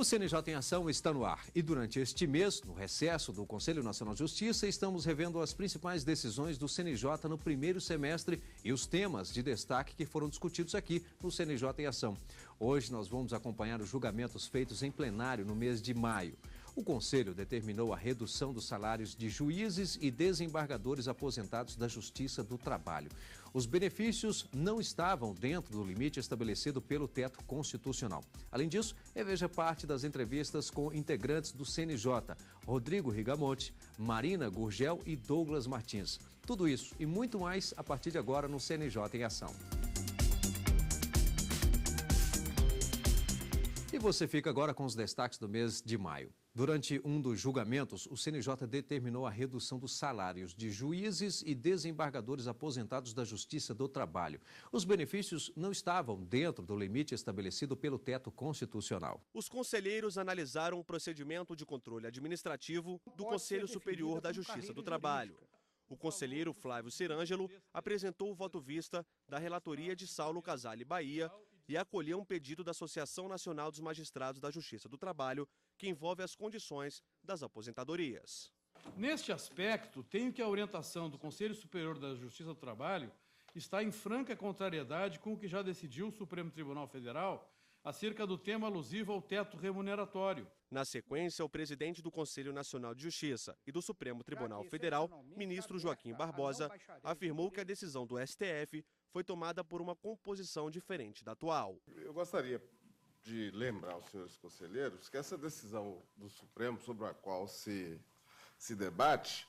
O CNJ em Ação está no ar e durante este mês, no recesso do Conselho Nacional de Justiça, estamos revendo as principais decisões do CNJ no primeiro semestre e os temas de destaque que foram discutidos aqui no CNJ em Ação. Hoje nós vamos acompanhar os julgamentos feitos em plenário no mês de maio. O Conselho determinou a redução dos salários de juízes e desembargadores aposentados da Justiça do Trabalho. Os benefícios não estavam dentro do limite estabelecido pelo teto constitucional. Além disso, veja parte das entrevistas com integrantes do CNJ, Rodrigo Rigamonte, Marina Gurgel e Douglas Martins. Tudo isso e muito mais a partir de agora no CNJ em Ação. E você fica agora com os destaques do mês de maio. Durante um dos julgamentos, o CNJ determinou a redução dos salários de juízes e desembargadores aposentados da Justiça do Trabalho. Os benefícios não estavam dentro do limite estabelecido pelo teto constitucional. Os conselheiros analisaram o procedimento de controle administrativo do Conselho Superior da Justiça do Trabalho. O conselheiro Flávio Cirângelo apresentou o voto vista da relatoria de Saulo Casale Bahia e acolheu um pedido da Associação Nacional dos Magistrados da Justiça do Trabalho, que envolve as condições das aposentadorias. Neste aspecto, tenho que a orientação do Conselho Superior da Justiça do Trabalho está em franca contrariedade com o que já decidiu o Supremo Tribunal Federal acerca do tema alusivo ao teto remuneratório. Na sequência, o presidente do Conselho Nacional de Justiça e do Supremo Tribunal Federal, ministro Joaquim Barbosa, afirmou que a decisão do STF foi tomada por uma composição diferente da atual. Eu gostaria de lembrar aos senhores conselheiros que essa decisão do Supremo sobre a qual se debate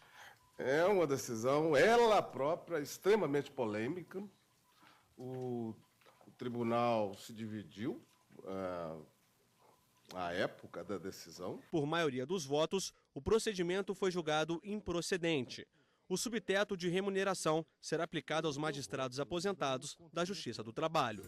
é uma decisão, ela própria, extremamente polêmica. O tribunal se dividiu à época da decisão. Por maioria dos votos, o procedimento foi julgado improcedente. O subteto de remuneração será aplicado aos magistrados aposentados da Justiça do Trabalho.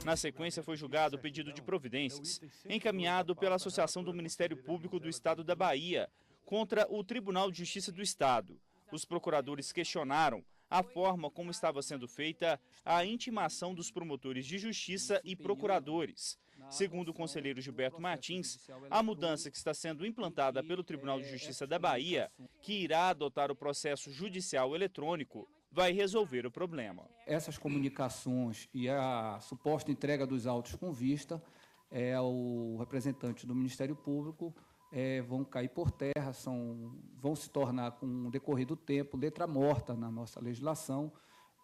Na sequência, foi julgado o pedido de providências, encaminhado pela Associação do Ministério Público do Estado da Bahia, contra o Tribunal de Justiça do Estado. Os procuradores questionaram a forma como estava sendo feita a intimação dos promotores de justiça e procuradores. Segundo o conselheiro Gilberto Martins, a mudança que está sendo implantada pelo Tribunal de Justiça da Bahia, que irá adotar o processo judicial eletrônico, vai resolver o problema. Essas comunicações e a suposta entrega dos autos com vista, o representante do Ministério Público vão cair por terra, vão se tornar, com o decorrer do tempo, letra morta na nossa legislação,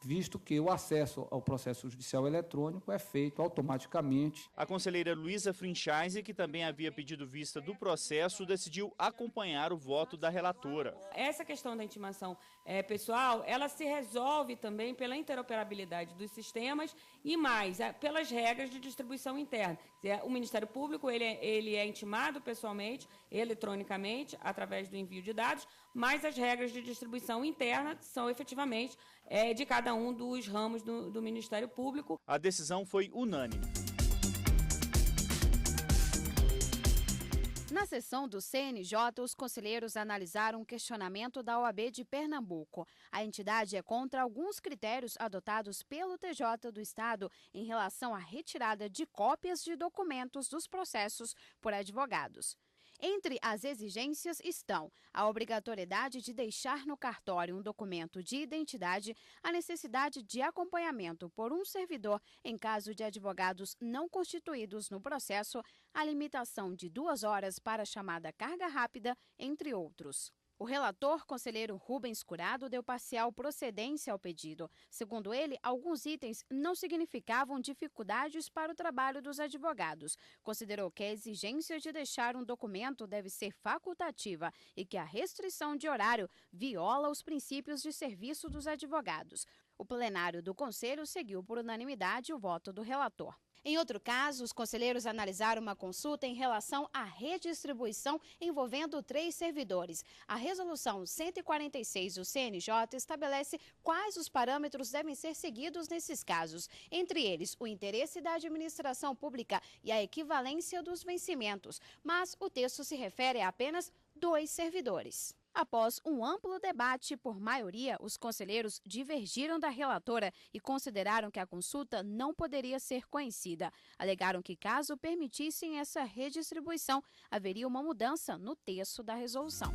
visto que o acesso ao processo judicial eletrônico é feito automaticamente. A conselheira Luísa Franchise, que também havia pedido vista do processo, decidiu acompanhar o voto da relatora. Essa questão da intimação pessoal, ela se resolve também pela interoperabilidade dos sistemas e mais, pelas regras de distribuição interna. O Ministério Público ele é intimado pessoalmente, eletronicamente, através do envio de dados, mas as regras de distribuição interna são efetivamente de cada um dos ramos do Ministério Público. A decisão foi unânime. Na sessão do CNJ, os conselheiros analisaram o questionamento da OAB de Pernambuco. A entidade é contra alguns critérios adotados pelo TJ do Estado em relação à retirada de cópias de documentos dos processos por advogados. Entre as exigências estão a obrigatoriedade de deixar no cartório um documento de identidade, a necessidade de acompanhamento por um servidor em caso de advogados não constituídos no processo, a limitação de 2 horas para a chamada carga rápida, entre outros. O relator, conselheiro Rubens Curado, deu parcial procedência ao pedido. Segundo ele, alguns itens não significavam dificuldades para o trabalho dos advogados. Considerou que a exigência de deixar um documento deve ser facultativa e que a restrição de horário viola os princípios de serviço dos advogados. O plenário do Conselho seguiu por unanimidade o voto do relator. Em outro caso, os conselheiros analisaram uma consulta em relação à redistribuição envolvendo 3 servidores. A resolução 146 do CNJ estabelece quais os parâmetros devem ser seguidos nesses casos, entre eles o interesse da administração pública e a equivalência dos vencimentos, mas o texto se refere a apenas 2 servidores. Após um amplo debate por maioria, os conselheiros divergiram da relatora e consideraram que a consulta não poderia ser conhecida. Alegaram que, caso permitissem essa redistribuição, haveria uma mudança no texto da resolução.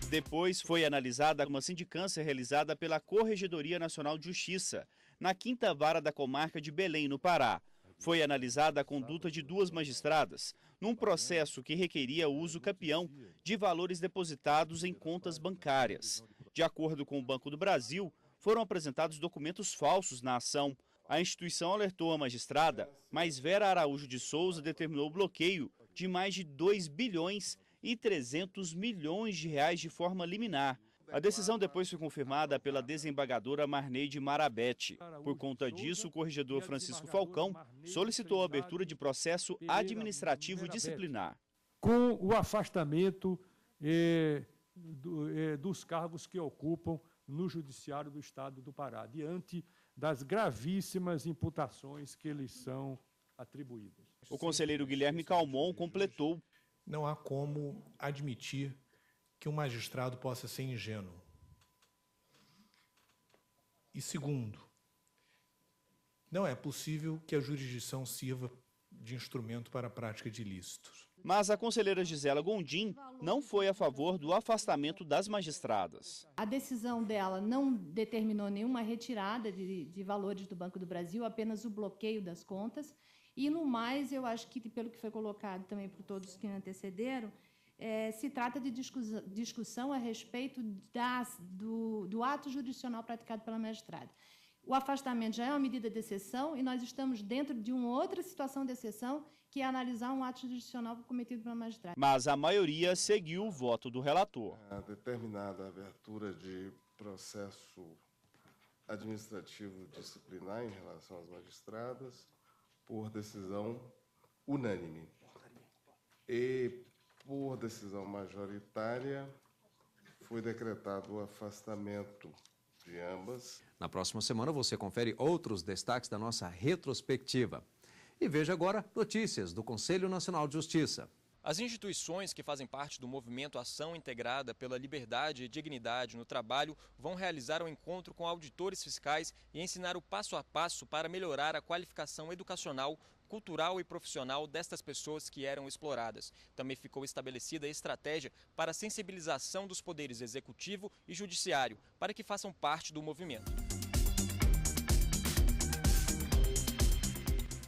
Depois foi analisada uma sindicância realizada pela Corregedoria Nacional de Justiça, na 5ª Vara da Comarca de Belém, no Pará. Foi analisada a conduta de 2 magistradas, num processo que requeria o uso capião de valores depositados em contas bancárias. De acordo com o Banco do Brasil, foram apresentados documentos falsos na ação. A instituição alertou a magistrada, mas Vera Araújo de Souza determinou o bloqueio de mais de 2 bilhões e 300 milhões de reais de forma liminar. A decisão depois foi confirmada pela desembargadora Marneide Marabete. Por conta disso, o corregedor Francisco Falcão solicitou a abertura de processo administrativo disciplinar. Com o afastamento dos cargos que ocupam no Judiciário do Estado do Pará, diante das gravíssimas imputações que lhes são atribuídas. O conselheiro Guilherme Calmon completou. Não há como admitir que um magistrado possa ser ingênuo. E segundo, não é possível que a jurisdição sirva de instrumento para a prática de ilícitos. Mas a conselheira Gisela Gondim não foi a favor do afastamento das magistradas. A decisão dela não determinou nenhuma retirada de valores do Banco do Brasil, apenas o bloqueio das contas. E, no mais, eu acho que, pelo que foi colocado também por todos que me antecederam, se trata de discussão a respeito do ato jurisdicional praticado pela magistrada. O afastamento já é uma medida de exceção e nós estamos dentro de uma outra situação de exceção, que é analisar um ato jurisdicional cometido pela magistrada. Mas a maioria seguiu o voto do relator. A determinada abertura de processo administrativo disciplinar em relação às magistradas, por decisão unânime. E, por decisão majoritária, foi decretado o afastamento de ambas. Na próxima semana você confere outros destaques da nossa retrospectiva. E veja agora notícias do Conselho Nacional de Justiça. As instituições que fazem parte do movimento Ação Integrada pela Liberdade e Dignidade no Trabalho vão realizar um encontro com auditores fiscais e ensinar o passo a passo para melhorar a qualificação educacional, cultural e profissional destas pessoas que eram exploradas. Também ficou estabelecida a estratégia para a sensibilização dos poderes executivo e judiciário para que façam parte do movimento.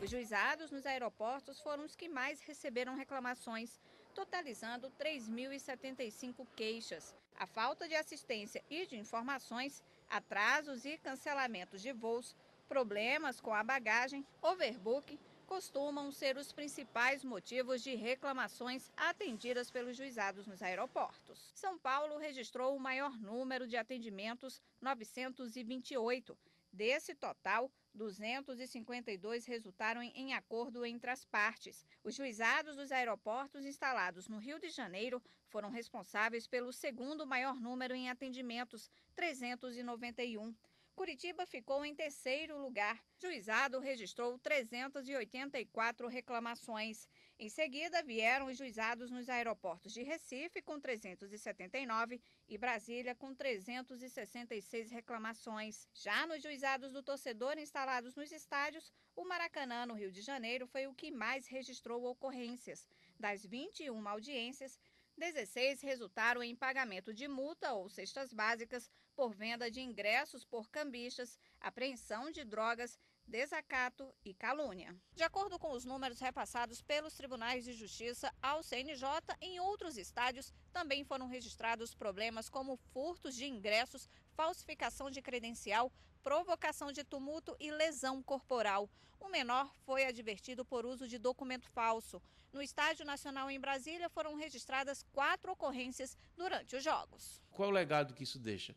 Os juizados nos aeroportos foram os que mais receberam reclamações, totalizando 3.075 queixas. A falta de assistência e de informações, atrasos e cancelamentos de voos, problemas com a bagagem, overbooking, costumam ser os principais motivos de reclamações atendidas pelos juizados nos aeroportos. São Paulo registrou o maior número de atendimentos, 928. Desse total, 252 resultaram em acordo entre as partes. Os juizados dos aeroportos instalados no Rio de Janeiro foram responsáveis pelo segundo maior número em atendimentos, 391. Curitiba ficou em terceiro lugar. O juizado registrou 384 reclamações. Em seguida, vieram os juizados nos aeroportos de Recife, com 379, e Brasília, com 366 reclamações. Já nos juizados do torcedor instalados nos estádios, o Maracanã, no Rio de Janeiro, foi o que mais registrou ocorrências. Das 21 audiências, 16 resultaram em pagamento de multa ou cestas básicas por venda de ingressos por cambistas, apreensão de drogas, desacato e calúnia. De acordo com os números repassados pelos tribunais de justiça ao CNJ, em outros estádios também foram registrados problemas como furtos de ingressos, falsificação de credencial, provocação de tumulto e lesão corporal. O menor foi advertido por uso de documento falso. No Estádio Nacional em Brasília foram registradas 4 ocorrências durante os jogos. Qual é o legado que isso deixa?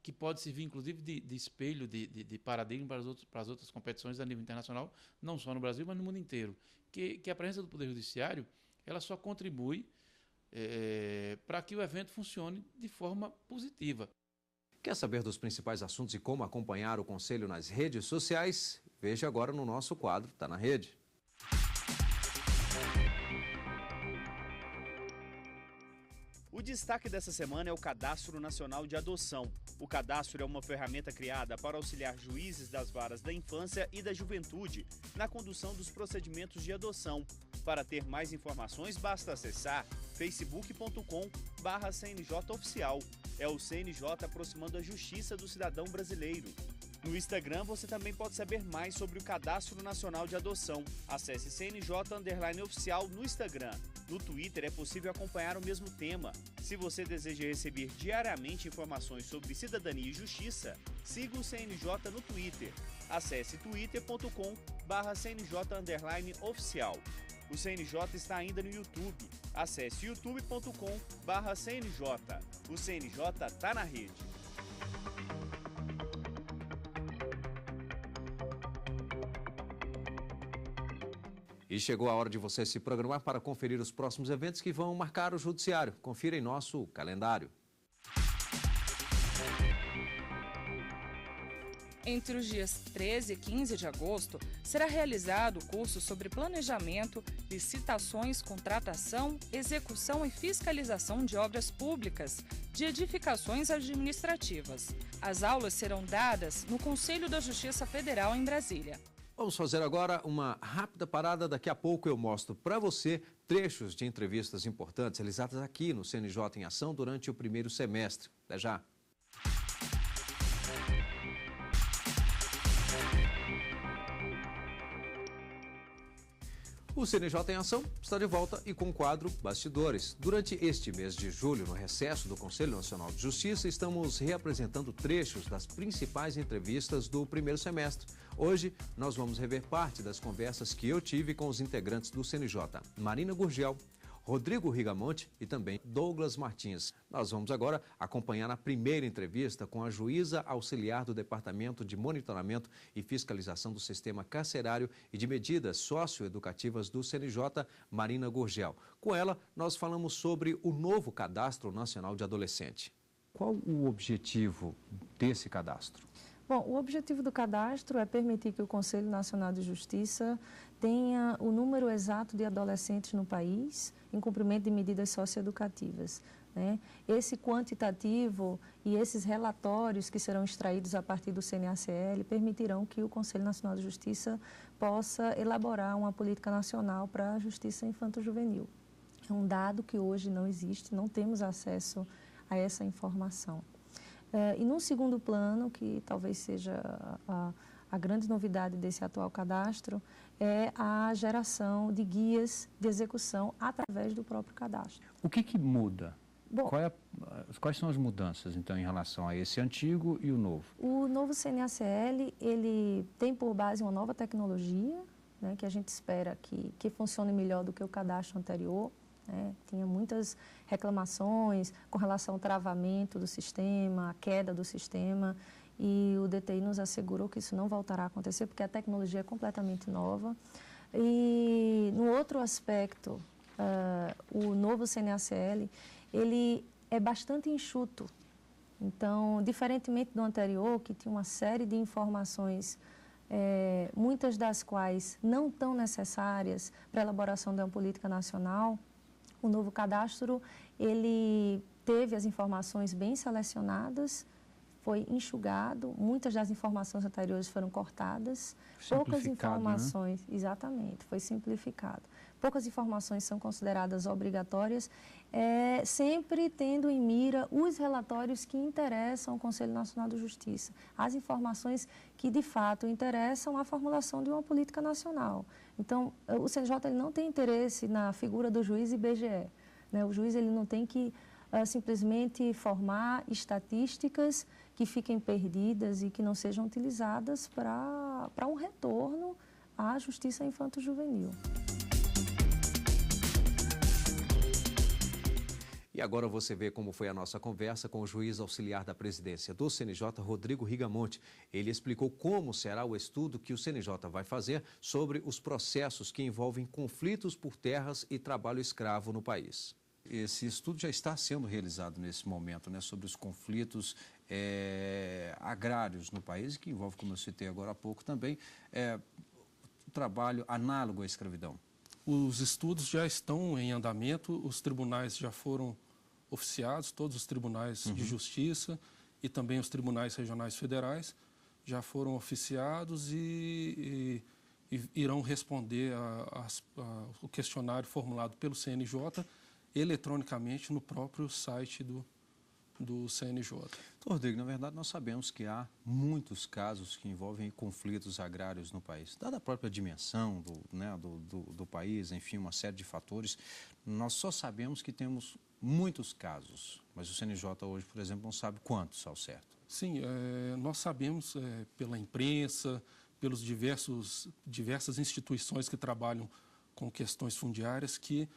Que pode servir, inclusive, de espelho, de paradigma para as outras competições a nível internacional, não só no Brasil, mas no mundo inteiro. Que a presença do Poder Judiciário ela só contribui para que o evento funcione de forma positiva. Quer saber dos principais assuntos e como acompanhar o Conselho nas redes sociais? Veja agora no nosso quadro Tá na Rede. O destaque dessa semana é o Cadastro Nacional de Adoção. O cadastro é uma ferramenta criada para auxiliar juízes das varas da infância e da juventude na condução dos procedimentos de adoção. Para ter mais informações, basta acessar facebook.com/CNJ-oficial. É o CNJ aproximando a justiça do cidadão brasileiro. No Instagram, você também pode saber mais sobre o Cadastro Nacional de Adoção. Acesse CNJ_oficial no Instagram. No Twitter é possível acompanhar o mesmo tema. Se você deseja receber diariamente informações sobre cidadania e justiça, siga o CNJ no Twitter. Acesse twitter.com/CNJ_oficial. O CNJ está ainda no YouTube. Acesse youtube.com/CNJ. O CNJ está na rede. E chegou a hora de você se programar para conferir os próximos eventos que vão marcar o judiciário. Confira em nosso calendário. Entre os dias 13 e 15 de agosto, será realizado o curso sobre planejamento, licitações, contratação, execução e fiscalização de obras públicas, de edificações administrativas. As aulas serão dadas no Conselho da Justiça Federal em Brasília. Vamos fazer agora uma rápida parada. Daqui a pouco eu mostro para você trechos de entrevistas importantes realizadas aqui no CNJ em Ação durante o primeiro semestre. Até já! O CNJ em Ação está de volta e com o quadro Bastidores. Durante este mês de julho, no recesso do Conselho Nacional de Justiça, estamos reapresentando trechos das principais entrevistas do primeiro semestre. Hoje, nós vamos rever parte das conversas que eu tive com os integrantes do CNJ, Marina Gurgel, Rodrigo Rigamonte e também Douglas Martins. Nós vamos agora acompanhar a primeira entrevista com a juíza auxiliar do Departamento de Monitoramento e Fiscalização do Sistema Carcerário e de Medidas Socioeducativas do CNJ, Marina Gurgel. Com ela, nós falamos sobre o novo Cadastro Nacional de Adolescente. Qual o objetivo desse cadastro? Bom, o objetivo do cadastro é permitir que o Conselho Nacional de Justiça tenha o número exato de adolescentes no país em cumprimento de medidas socioeducativas, né? Esse quantitativo e esses relatórios que serão extraídos a partir do CNACL permitirão que o Conselho Nacional de Justiça possa elaborar uma política nacional para a justiça infanto-juvenil. É um dado que hoje não existe, não temos acesso a essa informação. E num segundo plano, que talvez seja a grande novidade desse atual cadastro, é a geração de guias de execução através do próprio cadastro. O que muda? Bom, quais são as mudanças, então, em relação a esse antigo e o novo? O novo CNACL, ele tem por base uma nova tecnologia, né, que a gente espera que funcione melhor do que o cadastro anterior. Tinha muitas reclamações com relação ao travamento do sistema, a queda do sistema, e o DTI nos assegurou que isso não voltará a acontecer, porque a tecnologia é completamente nova. E no outro aspecto, o novo CNACL, ele é bastante enxuto. Então, diferentemente do anterior, que tinha uma série de informações, muitas das quais não tão necessárias para a elaboração de uma política nacional, o novo cadastro, ele teve as informações bem selecionadas, foi enxugado, muitas das informações anteriores foram cortadas, poucas informações, né? Exatamente, foi simplificado. Poucas informações são consideradas obrigatórias, sempre tendo em mira os relatórios que interessam ao Conselho Nacional de Justiça, as informações que de fato interessam à formulação de uma política nacional. Então, o CNJ ele não tem interesse na figura do juiz IBGE, né? O juiz ele não tem que simplesmente formar estatísticas que fiquem perdidas e que não sejam utilizadas para um retorno à justiça infanto-juvenil. E agora você vê como foi a nossa conversa com o juiz auxiliar da presidência do CNJ, Rodrigo Rigamonte. Ele explicou como será o estudo que o CNJ vai fazer sobre os processos que envolvem conflitos por terras e trabalho escravo no país. Esse estudo já está sendo realizado nesse momento, né, sobre os conflitos agrários no país, que envolve, como eu citei agora há pouco também, o trabalho análogo à escravidão. Os estudos já estão em andamento, os tribunais já foram oficiados, todos os tribunais de justiça e também os tribunais regionais federais já foram oficiados e irão responder o questionário formulado pelo CNJ eletronicamente no próprio site do CNJ. Rodrigo, na verdade nós sabemos que há muitos casos que envolvem conflitos agrários no país. Dada a própria dimensão do país, enfim, uma série de fatores, nós só sabemos que temos muitos casos, mas o CNJ hoje, por exemplo, não sabe quantos ao certo. Sim, nós sabemos pela imprensa, pelos diversas instituições que trabalham com questões fundiárias, que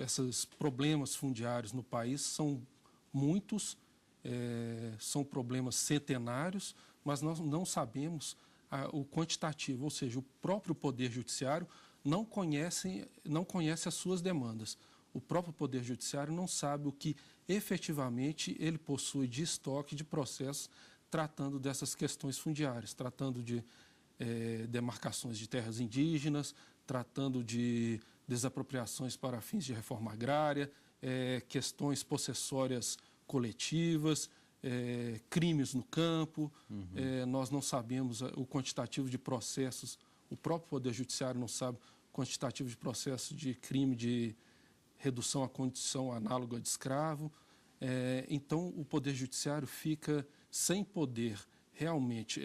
esses problemas fundiários no país são muitos, são problemas centenários, mas nós não sabemos o quantitativo, ou seja, o próprio Poder Judiciário não conhece as suas demandas. O próprio Poder Judiciário não sabe o que efetivamente ele possui de estoque de processos tratando dessas questões fundiárias, tratando de demarcações de terras indígenas, tratando de desapropriações para fins de reforma agrária, questões possessórias coletivas, crimes no campo. Nós não sabemos o quantitativo de processos, o próprio Poder Judiciário não sabe o quantitativo de processos de crime de redução à condição análoga de escravo. Então, o Poder Judiciário fica sem poder realmente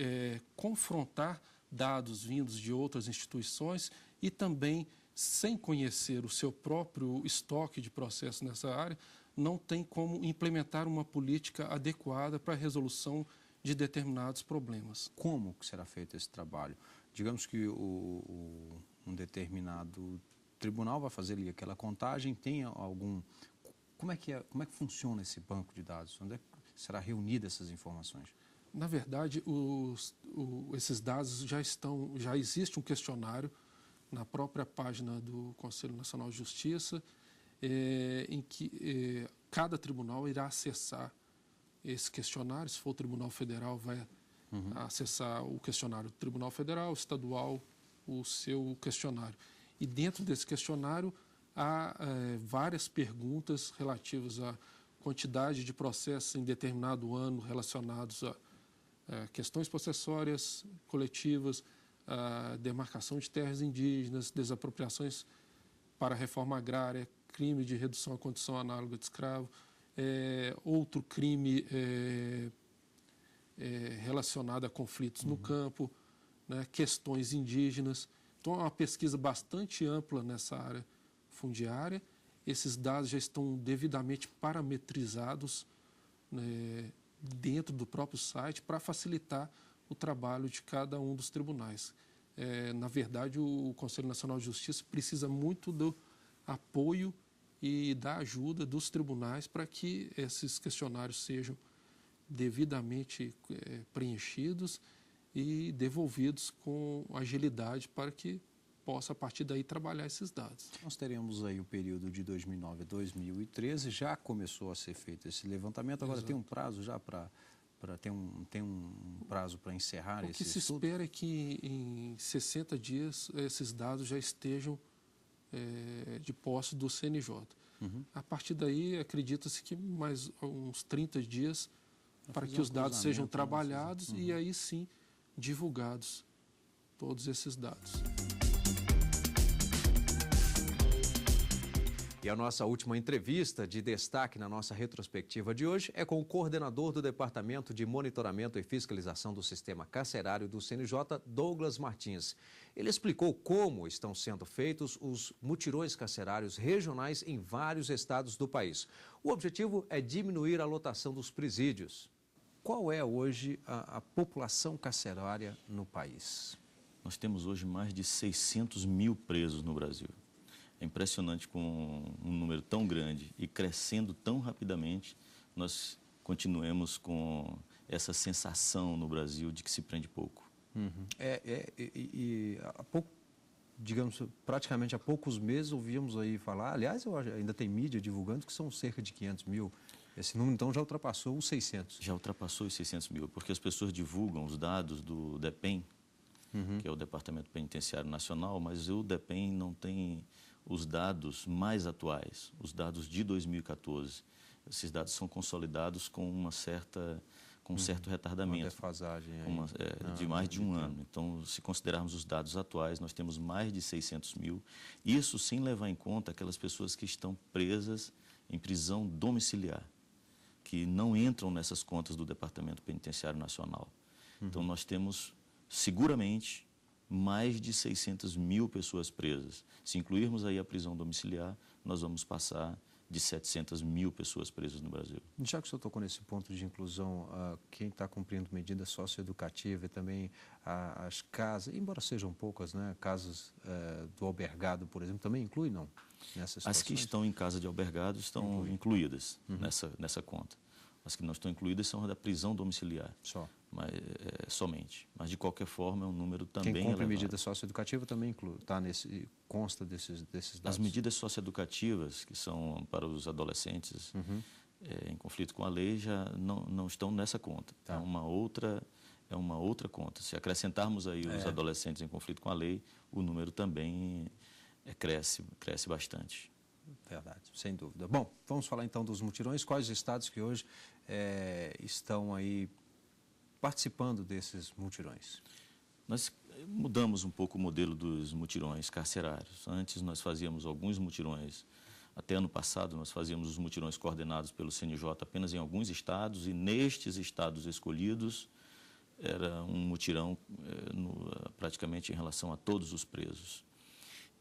confrontar dados vindos de outras instituições e também, sem conhecer o seu próprio estoque de processos nessa área, não tem como implementar uma política adequada para a resolução de determinados problemas. Como que será feito esse trabalho? Digamos que um determinado tribunal vai fazer ali aquela contagem, tem algum... Como é que funciona esse banco de dados? Onde é que será reunida essas informações? Na verdade, esses dados já existe um questionário na própria página do Conselho Nacional de Justiça, em que cada tribunal irá acessar esse questionário. Se for o Tribunal Federal, vai acessar o questionário do Tribunal Federal, estadual, o seu questionário. E dentro desse questionário há várias perguntas relativas à quantidade de processos em determinado ano relacionados a questões possessórias coletivas, a demarcação de terras indígenas, desapropriações para a reforma agrária, crime de redução à condição análoga de escravo, outro crime relacionado a conflitos no campo, né, questões indígenas. Então, é uma pesquisa bastante ampla nessa área fundiária. Esses dados já estão devidamente parametrizados, né, dentro do próprio site para facilitar o trabalho de cada um dos tribunais. Na verdade, o Conselho Nacional de Justiça precisa muito do apoio e da ajuda dos tribunais para que esses questionários sejam devidamente preenchidos e devolvidos com agilidade para que possa, a partir daí, trabalhar esses dados. Nós teremos aí o período de 2009 a 2013, já começou a ser feito esse levantamento, agora tem um prazo já para tem um prazo para encerrar esse estudo? O que se espera é que em 60 dias esses dados já estejam de posse do CNJ. A partir daí, acredita-se que mais uns 30 dias para que os dados sejam trabalhados e aí sim divulgados todos esses dados. E a nossa última entrevista de destaque na nossa retrospectiva de hoje é com o coordenador do Departamento de Monitoramento e Fiscalização do Sistema Carcerário do CNJ, Douglas Martins. Ele explicou como estão sendo feitos os mutirões carcerários regionais em vários estados do país. O objetivo é diminuir a lotação dos presídios. Qual é hoje a população carcerária no país? Nós temos hoje mais de 600 mil presos no Brasil. É impressionante, com um número tão grande e crescendo tão rapidamente, nós continuemos com essa sensação no Brasil de que se prende pouco. Digamos, praticamente há poucos meses ouvíamos aí falar, aliás, ainda tem mídia divulgando que são cerca de 500 mil. Esse número, então, já ultrapassou os 600. Já ultrapassou os 600 mil, porque as pessoas divulgam os dados do DEPEN, que é o Departamento Penitenciário Nacional, mas o DEPEN não tem os dados mais atuais, os dados de 2014. esses dados são consolidados com um certo retardamento. Uma defasagem aí. De mais de um ano. Então, se considerarmos os dados atuais, nós temos mais de 600 mil. Isso sem levar em conta aquelas pessoas que estão presas em prisão domiciliar, que não entram nessas contas do Departamento Penitenciário Nacional. Então, nós temos, seguramente, mais de 600 mil pessoas presas. Se incluirmos aí a prisão domiciliar, nós vamos passar de 700 mil pessoas presas no Brasil. Já que o senhor tocou nesse ponto de inclusão, quem está cumprindo medida socioeducativa e também as casas, embora sejam poucas, né, casas do albergado, por exemplo, também inclui, não? As que estão em casa de albergado estão incluídas nessa conta. As que não estão incluídas são da prisão domiciliar. Somente. Mas, de qualquer forma, é um número também elevado. Quem cumpre medida socioeducativa também consta desses dados? As medidas socioeducativas, que são para os adolescentes em conflito com a lei, já não estão nessa conta. É uma outra conta. Se acrescentarmos aí os adolescentes em conflito com a lei, o número também cresce bastante. Verdade, sem dúvida. Bom, vamos falar então dos mutirões. Quais estados que hoje estão aí participando desses mutirões? Nós mudamos um pouco o modelo dos mutirões carcerários. Antes nós fazíamos alguns mutirões, até ano passado nós fazíamos os mutirões coordenados pelo CNJ apenas em alguns estados, e nestes estados escolhidos era um mutirão praticamente em relação a todos os presos.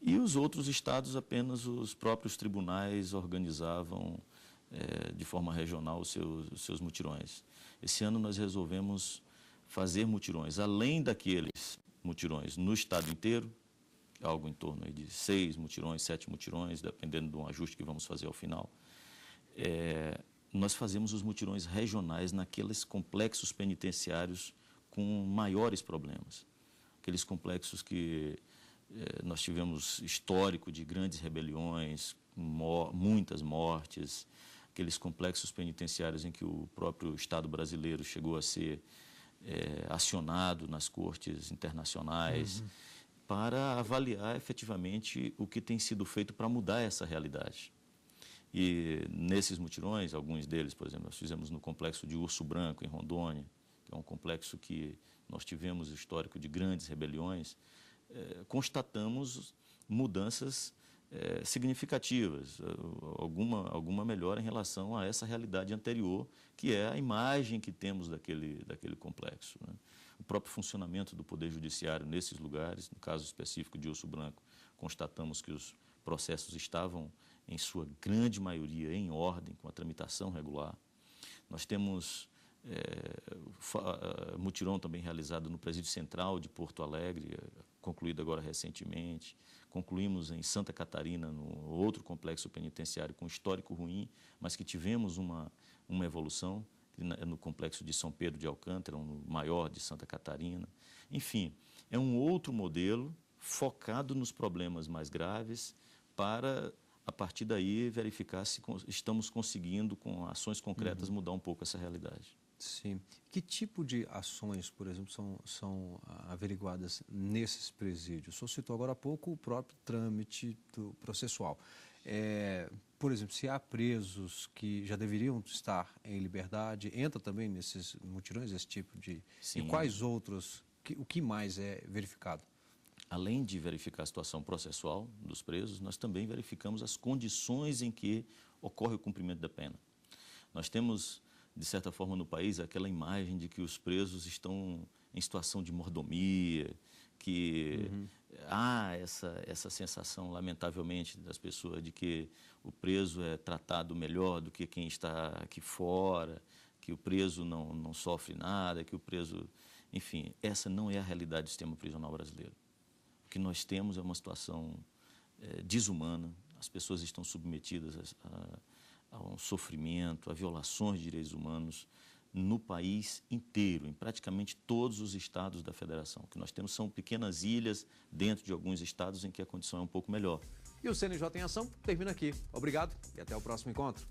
E os outros estados, apenas os próprios tribunais organizavam de forma regional os seus mutirões. Esse ano nós resolvemos fazer mutirões, além daqueles mutirões no estado inteiro, algo em torno aí de 6 mutirões, 7 mutirões, dependendo de um ajuste que vamos fazer ao final. Nós fazemos os mutirões regionais naqueles complexos penitenciários com maiores problemas. Aqueles complexos que nós tivemos histórico de grandes rebeliões, muitas mortes, aqueles complexos penitenciários em que o próprio Estado brasileiro chegou a ser acionado nas cortes internacionais para avaliar efetivamente o que tem sido feito para mudar essa realidade. E nesses mutirões, alguns deles, por exemplo, nós fizemos no complexo de Urso Branco, em Rondônia, que é um complexo que nós tivemos histórico de grandes rebeliões, constatamos mudanças significativas, alguma melhora em relação a essa realidade anterior, que é a imagem que temos daquele complexo, né? O próprio funcionamento do Poder Judiciário nesses lugares, no caso específico de Urso Branco, constatamos que os processos estavam, em sua grande maioria, em ordem, com a tramitação regular. Nós temos mutirão também realizado no Presídio Central de Porto Alegre, concluído agora recentemente. Concluímos em Santa Catarina, no outro complexo penitenciário com histórico ruim, mas que tivemos uma evolução, no complexo de São Pedro de Alcântara, um maior de Santa Catarina. Enfim, é um outro modelo focado nos problemas mais graves para, a partir daí, verificar se estamos conseguindo, com ações concretas, mudar um pouco essa realidade. Sim. Que tipo de ações, por exemplo, são averiguadas nesses presídios? O senhor citou agora há pouco o próprio trâmite processual. Por exemplo, se há presos que já deveriam estar em liberdade, entra também nesses mutirões esse tipo de... Sim. E quais outros, o que mais é verificado? Além de verificar a situação processual dos presos, nós também verificamos as condições em que ocorre o cumprimento da pena. Nós temos, de certa forma, no país, aquela imagem de que os presos estão em situação de mordomia, que há essa sensação, lamentavelmente, das pessoas de que o preso é tratado melhor do que quem está aqui fora, que o preso não sofre nada, que o preso... Enfim, essa não é a realidade do sistema prisional brasileiro. O que nós temos é uma situação desumana, as pessoas estão submetidas a um sofrimento, a violações de direitos humanos no país inteiro, em praticamente todos os estados da federação. O que nós temos são pequenas ilhas dentro de alguns estados em que a condição é um pouco melhor. E o CNJ em Ação termina aqui. Obrigado e até o próximo encontro.